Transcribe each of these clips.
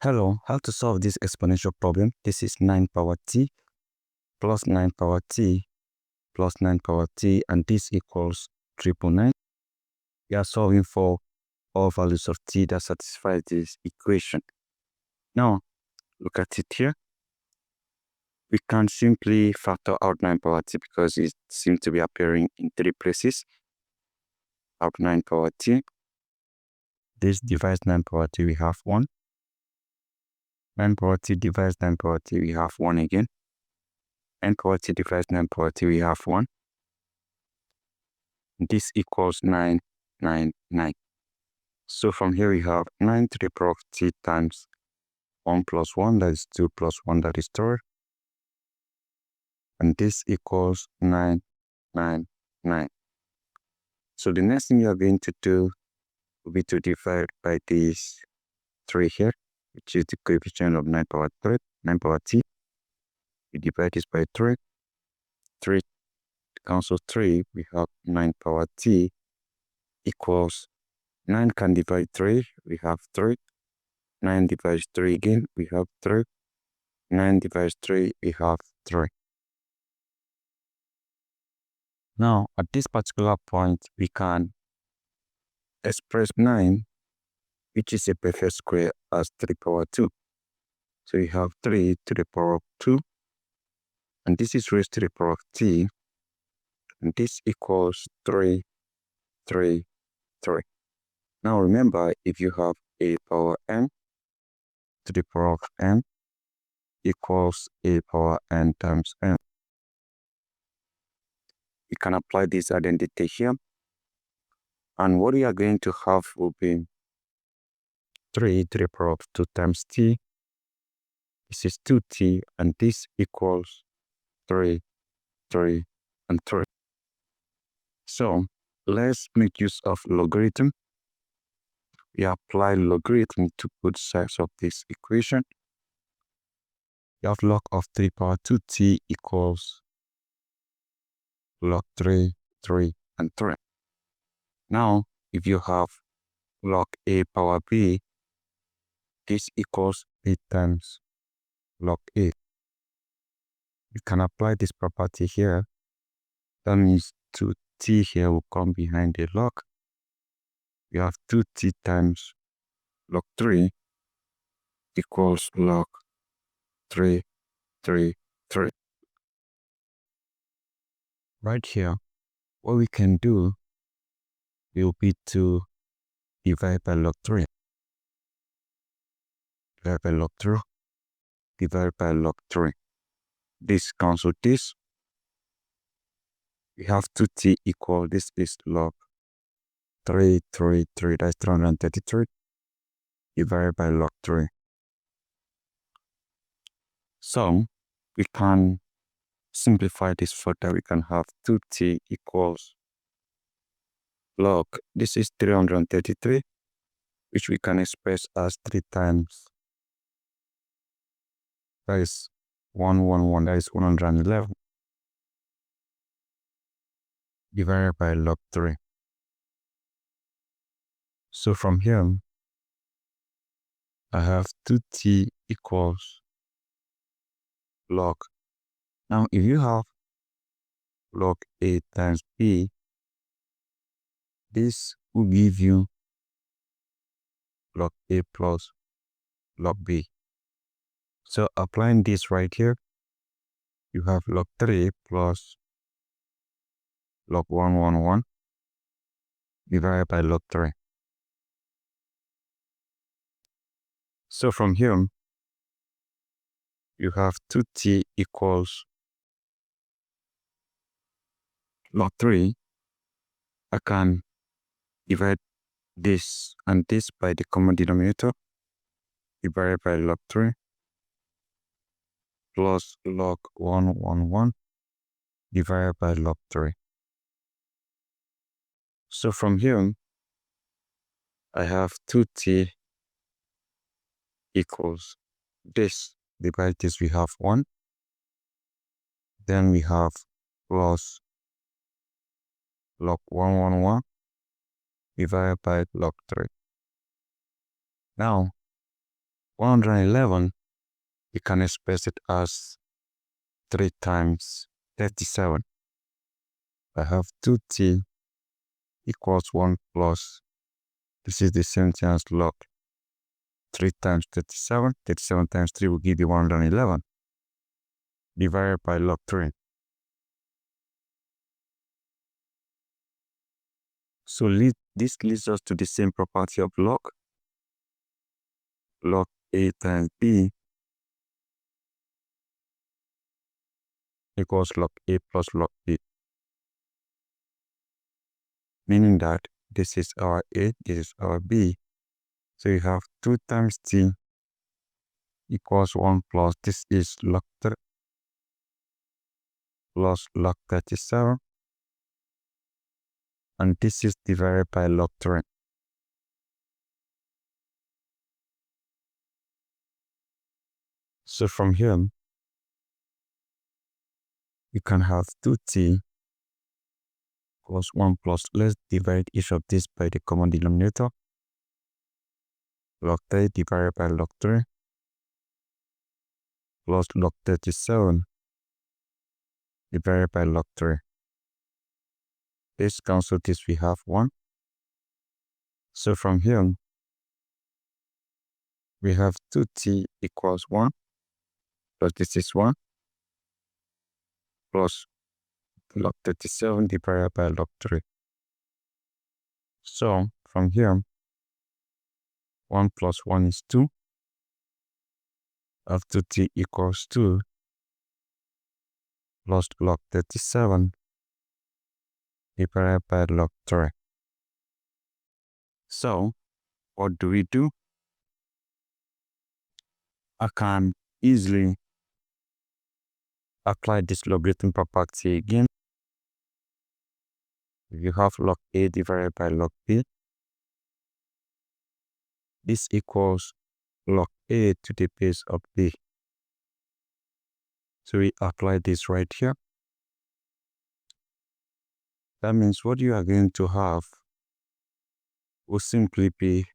Hello, how to solve this exponential problem? This is 9 power t plus 9 power t plus 9 power t, and this equals 999. We are solving for all values of t that satisfy this equation. Now, look at it here. We can simply factor out 9 power t because it seems to be appearing in 3 places. Out 9 power t. This divides 9 power t, we have 1. 9 power t divides 9 power t, we have 1 again. 9 power t divides 9 power t, we have 1. This equals 999. So from here we have 9 to the power of t times 1 plus 1, that is 2 plus 1, that is 3. And this equals 999. So the next thing you are going to do will be to divide by this 3 here, which is the coefficient of 9 power t. We divide this by 3. 3 cancels 3, we have 9 power t equals 9 can divide 3, we have 3. 9 divides 3 again, we have 3. 9 divides 3, we have 3. Now, at this particular point, we can express 9, which is a perfect square, as 3 power 2. So you have 3 to the power of 2, and this is raised to the power of t, and this equals 3, 3, 3. Now remember, if you have a power n to the power of n equals a power n times n, we can apply this identity here, and what we are going to have will be 3 to the power of 2 times t. This is 2t, and this equals 3, 3, and 3. So let's make use of logarithm. We apply logarithm to both sides of this equation. You have log of 3 power 2t equals log 3, 3, and 3. Now, if you have log a power b, this equals b times log a. You can apply this property here. That means 2t here will come behind the log. We have 2t times log 3 equals log 3, 3, 3. Right here, what we can do will be to divide by log 3. Divide by log 3. Divide by log 3. This cancels this. We have 2t equal, this is log 3, 3, 3, that's 333. Divided by log 3. So we can simplify this further. We can have 2t equals log, this is 333, which we can express as 3 times, that is 111, that is 111, divided by log 3. So from here, I have 2t equals log. Now, if you have log a times b, this will give you log a plus log b. So applying this right here, you have log 3 plus log 111 divided by log 3. So from here, you have 2t equals log 3. I can divide this and this by the common denominator, divided by log 3 plus log 111 divided by log 3. So from here, I have 2t equals this. Divide this, we have 1. Then we have plus log 111 divided by log 3. Now, 111, you can express it as 3 times 37. I have 2t equals 1 plus, this is the same thing as log 3 times 37. 37 times 3 will give you 111, divided by log 3. So this leads us to the same property of log. Log a times b equals log a plus log b. Meaning that this is our a, this is our b. So you have 2 times t equals 1 plus, this is log 3 plus log 37. And this is divided by log 3. So from here, you can have 2t plus 1 plus. Let's divide each of these by the common denominator. Log 3 divided by log 3 plus log 37 divided by log 3. Let's cancel this, we have 1. So from here, we have 2t equals 1 plus this is 1 plus log 37 divided by log 3. So from here, 1 plus 1 is 2. Of 2t equals 2 plus log 37 divided by log 3. So what do we do? I can easily apply this logarithm property again. If you have log a divided by log b, this equals log a to the base of b. So we apply this right here. That means what you are going to have will simply be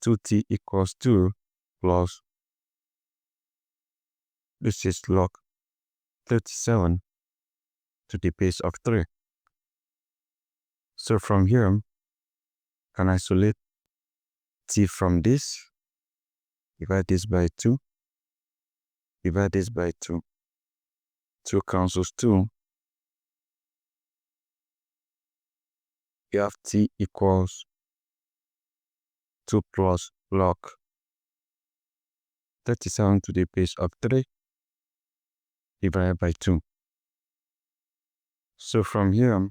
2t equals 2 plus, this is log 37 to the base of 3. So from here, can isolate t from this, divide this by 2, divide this by 2. 2 cancels 2. You have t equals 2 plus log 37 to the base of 3 divided by 2. So from here,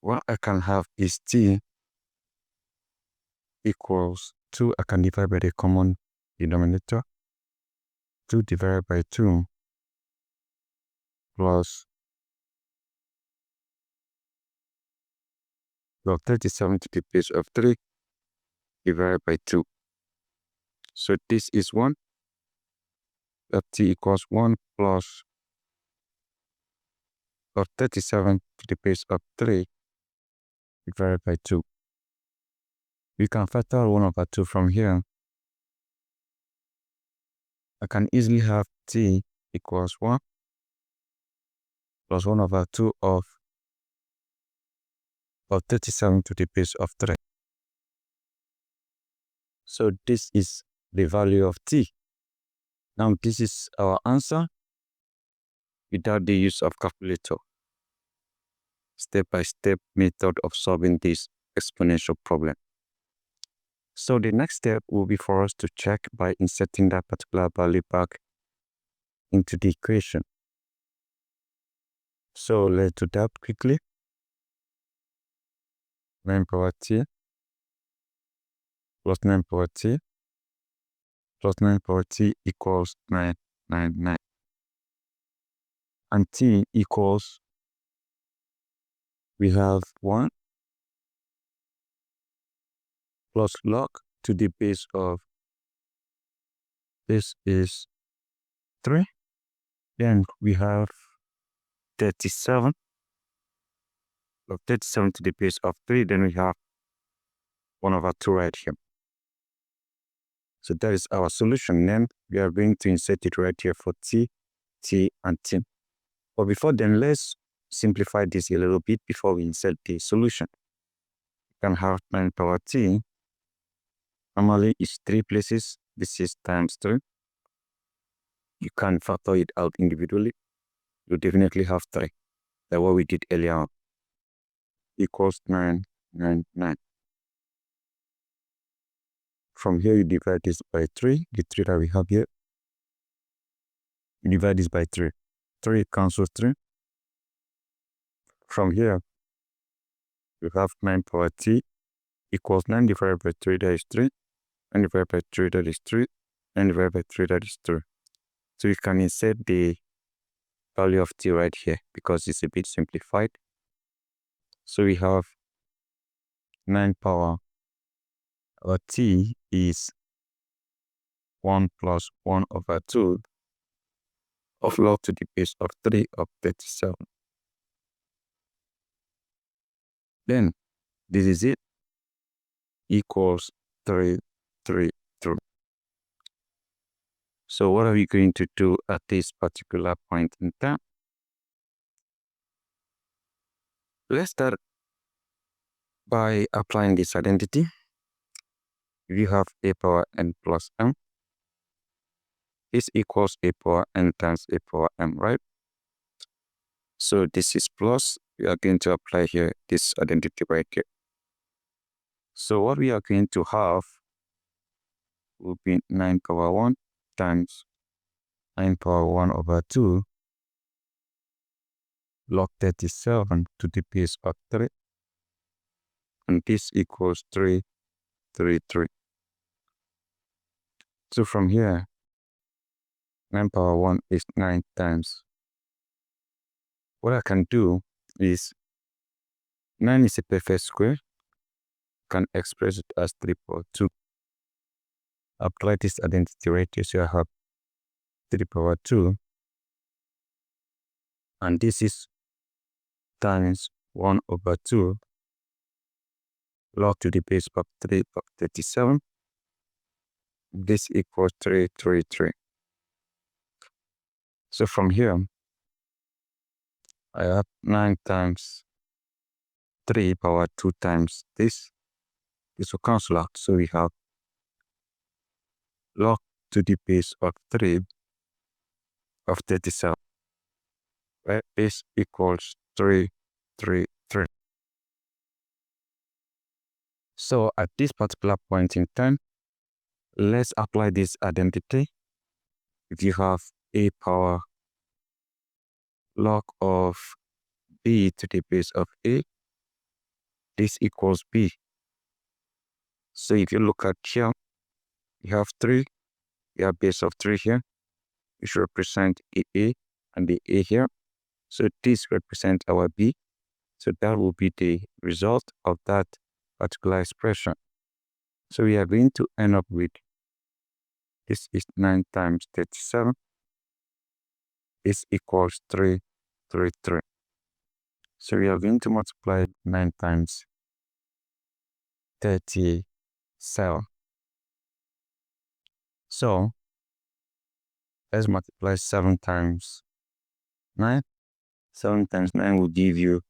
what I can have is t equals 2. I can divide by the common denominator. 2 divided by 2 plus log 37 to the base of 3 divided by 2. So this is 1. That t equals 1 plus log 37 to the base of 3 divided by 2. We can factor 1 over 2 from here. I can easily have t equals 1 plus 1 over 2 of 37 to the base of 3. So this is the value of t. Now this is our answer without the use of calculator. Step-by-step method of solving this exponential problem. So the next step will be for us to check by inserting that particular value back into the equation. So let's do that quickly. 9 power t plus 9 power t plus 9 power t equals 999. And t equals, we have 1 plus log to the base of, this is 3. Then we have 37. Log 37 to the base of 3. Then we have 1 over 2 right here. So that is our solution. Then we are going to insert it right here for t, and t. But before then, let's simplify this a little bit before we insert the solution. You can have 9 power t. Normally, it's 3 places. This is times 3. You can factor it out individually. You definitely have 3. That's what we did earlier on. Equals 9, 9, 9. From here, you divide this by 3, the 3 that we have here. You divide this by 3. 3 cancels 3. From here, you have 9 power t equals 9 divided by 3, that is 3. 9 divided by 3, that is 3. 9 divided by 3, that is 3. So you can insert the value of t right here because it's a bit simplified. So we have 9 power t is 1 plus 1 over 2 of log to the base of 3 of 37. Then this is it, equals 3, 3, 3. So what are we going to do at this particular point in time? Let's start by applying this identity. We have a power n plus m. This equals a power n times a power m, right? So this is plus. We are going to apply here this identity right here. So what we are going to have will be 9 power 1 times 9 power 1 over 2 log 37 to the base of 3. And this equals 3, 3, 3. So from here, 9 power 1 is 9 times. What I can do is 9 is a perfect square. Can express it as 3 power 2. Apply this identity right here, so I have 3 power 2. And this is times 1 over 2 log to the base of 3 of 37. This equals 3, 3, 3. So from here, I have 9 times 3 power 2 times this. This will cancel out. So we have log to the base of 3 of 37. Where this equals 3, 3, 3. So at this particular point in time, let's apply this identity. If you have a power log of b to the base of a, this equals b. So if you look at here, you have 3, you have base of 3 here, which represent a and the a here. So this represents our b. So that will be the result of that particular expression. So we are going to end up with, this is 9 times 37. This equals 3, 3, 3. So we are going to multiply 9 times 37. So let's multiply 7 times 9. 7 times 9 will give you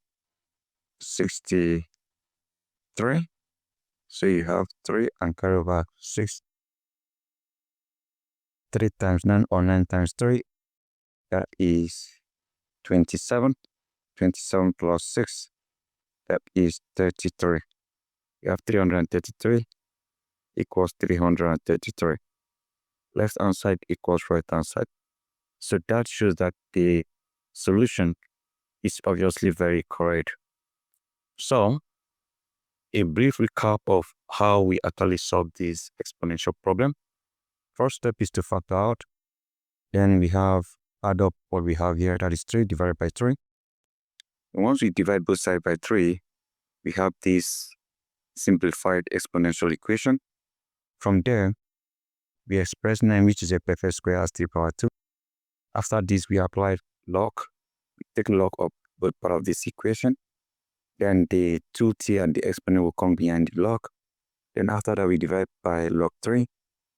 63. So you have 3 and carry over 6. 3 times 9 or 9 times 3, that is 27. 27 plus 6, that is 33. You have 333 equals 333. Left hand side equals right hand side. So that shows that the solution is obviously very correct. So a brief recap of how we actually solve this exponential problem. First step is to factor out. Then we have add up what we have here, that is 3 divided by 3. And once we divide both sides by 3, we have this simplified exponential equation. From there, we express 9, which is a perfect square, as 3 power 2. After this, we apply log. We take log of both part of this equation. Then the 2t and the exponent will come behind the log. Then after that, we divide by log 3.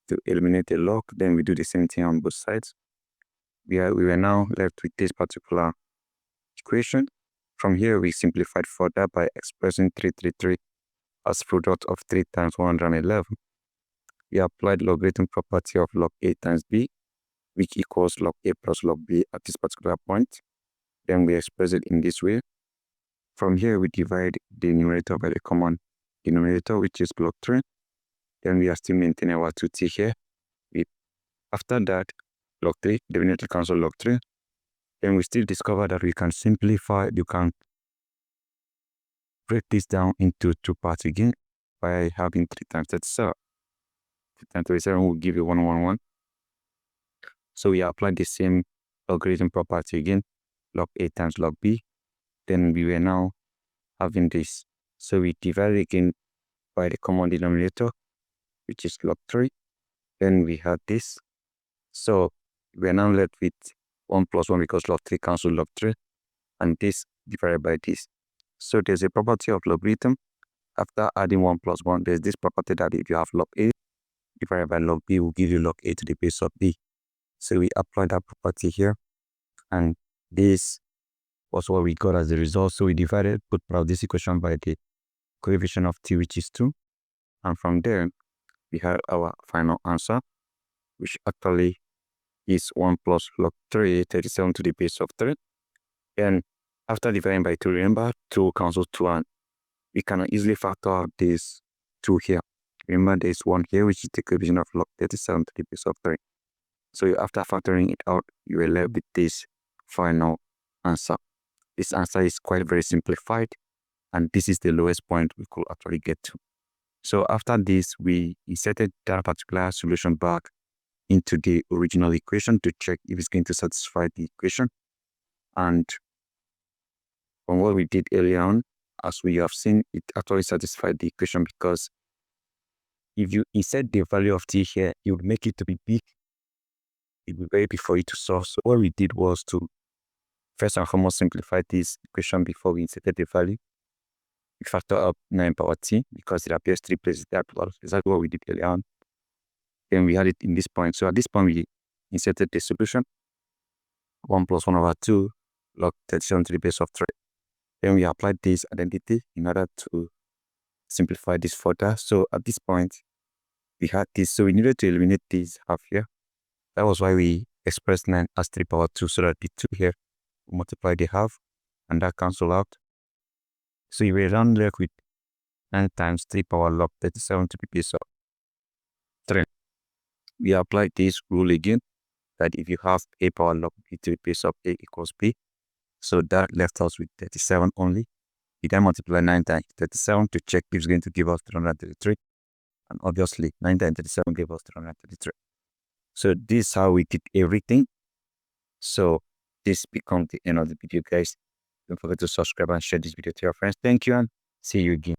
to eliminate a log. Then we do the same thing on both sides. We were now left with this particular equation. From here, we simplified further by expressing 333 as product of 3 times 111. We applied logarithm property of log A times B, which equals log A plus log B at this particular point. Then we express it in this way. From here, we divide the numerator by the common denominator, which is log 3. Then we are still maintaining our 2t here. After that, log 3, denominator cancel log 3. Then we still discover that we can simplify, you can break this down into 2 parts again by having 3 times 37. 3 times 37 will give you 111. So we apply the same logarithm property again, log A times log B. Then we were now having this. So we divide again by the common denominator, which is log 3. Then we have this. So we are now left with 1 plus 1 because log 3 cancel log 3. And this divided by this. So there's a property of logarithm. After adding 1 plus 1, there's this property that if you have log A divided by log B will give you log A to the base of B. So we apply that property here. And this was what we got as the result. So we put this equation by the coefficient of t, which is 2. And from there, we had our final answer, which actually is 1 plus log 3, 37 to the base of 3. And after dividing by 2, remember 2 cancels 2, and we can easily factor out this 2 here. Remember there is 1 here, which is the coefficient of log 37 to the base of 3. So after factoring it out, you will left with this final answer. This answer is quite very simplified, and this is the lowest point we could actually get to. So after this, we inserted that particular solution back into the original equation to check if it's going to satisfy the equation. And from what we did earlier on, as we have seen, it actually satisfied the equation because if you insert the value of t here, it would make it to be big. It will be very big for you to solve. So what we did was to first and foremost simplify this equation before we inserted the value. We factor up 9 power t because it appears 3 places there. Exactly what we did earlier on. Then we had it in this point. So at this point, we inserted the solution. 1 plus 1 over 2 log 37 to the base of 3. Then we applied this identity in order to simplify this further. So at this point, we had this. So we needed to eliminate this half here. That was why we expressed 9 as 3 power 2 so that the 2 here will multiply the half and that cancel out. So you were then left with 9 times 3 power log 37 to the base of 3. We applied this rule again that if you have a power log b to the base of a equals b, so that left us with 37 only. We then multiply 9 times 37 to check if it's going to give us 333. And obviously 9 times 37 gave us 333. So this is how we did everything. So this becomes the end of the video, guys. Don't forget to subscribe and share this video to your friends. Thank you and see you again.